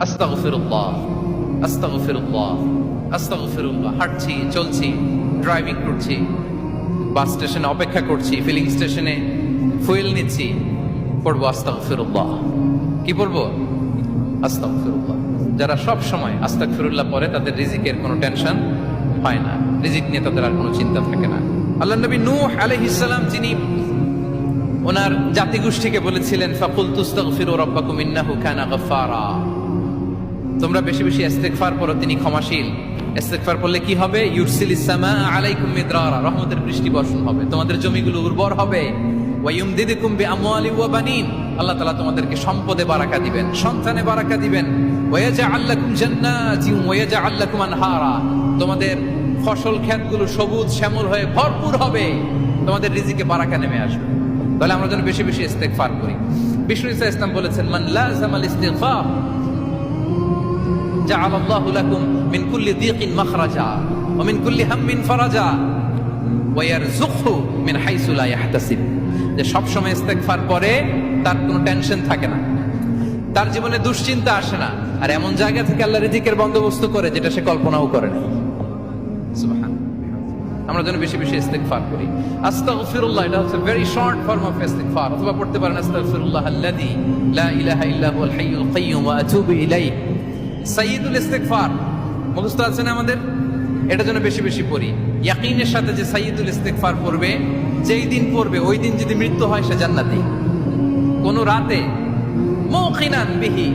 আস্তাগফিরুল্লাহ আস্তাগফিরুল্লাহ আস্তাগফিরুল্লাহ। হাঁটছি, চলছি, ড্রাইভিং করছি, বাস স্টেশনে অপেক্ষা করছি, ফিলিং স্টেশনে ফুয়েল নিচ্ছি, পড়বো আস্তাগফিরুল্লাহ। কি পড়বো? আস্তাগফিরুল্লাহ। যারা সব সময় আস্তাগফিরুল্লাহ পড়ে তাদের রিজিকের কোনো টেনশন হয় না, রিজিক নিয়ে তাদের আর কোনো চিন্তা থাকে না। আল্লাহ নবী নূহ আলাইহিস সালাম যিনি ওনার জাতিগোষ্ঠীকে বলেছিলেন ফাকুলতু আস্তাগফিরু রাব্বাকুম ইন্নাহু কানা গাফফারা, তোমরা বেশি বেশি ইস্তেগফার করো, তিনি ক্ষমাশীল। ইস্তেগফার করলে কি হবে? ইউরসিলিস সামা আলাইকুম মিদরারা, রহমতের বৃষ্টি বর্ষণ হবে, তোমাদের জমিগুলো উর্বর হবে। ওয়া ইউমদিদুকুম বিআমওয়ালি ওয়া বানিন, আল্লাহ তাআলা তোমাদেরকে সম্পদে বারাকা দিবেন, সন্তানে বারাকা দিবেন। ওয়া ইয়াজআল লাকুম জান্নাতিন ওয়া ইয়াজআল লাকুম আনহারা, তোমাদের ফসল ক্ষেতগুলো সবুজ শ্যামল হয়ে ভরপুর হবে, তোমাদের রিজিকে বারাকা নেমে আসবে। তাহলে আমরা যেন বেশি বেশি ইস্তেগফার করি। বিষ্ণু ইসা ইসলাম বলেছেন মান লাযামাল ইস্তিগফার জাআলাল্লাহু লাকুম মিন কুল্লি দীকিন মাখরাজা ওয়া মিন কুল্লি হাম্মিন ফারাজা ওয়া ইয়ারযুকহু মিন হাইসু লা ইয়াহতাসিব। যে সব সময় ইস্তেগফার করে তার কোনো টেনশন থাকে না, তার জীবনে দুশ্চিন্তা আসে না, আর এমন জায়গা থেকে আল্লাহ রিজিকের বন্দোবস্ত করে যেটা সে কল্পনাও করে না। সুবহানাল্লাহ। আমরা যেন বেশি বেশি ইস্তেগফার করি। আস্তাগফিরুল্লাহ, এটা হচ্ছে ভেরি শর্ট ফর্ম অফ ইস্তেগফার। অথবা পড়তে পারেন আস্তাগফিরুল্লাহ আল্লাযী লা ইলাহা ইল্লা হুয়াল হাইয়ুল কাইয়্যুম ওয়া আতুবু ইলাইহি। সাইয়্যিদুল ইস্তেগফার মুখস্থ আছে না আমাদের? এটা যেন বেশি বেশি পড়ি। ইয়াকিনের সাথে যে সাইয়্যিদুল ইস্তেগফার পড়বে, যেই দিন পড়বে ওই দিন যদি মৃত্যু হয় সে জান্নাতি। কোন রাতে মুকিনান বিহি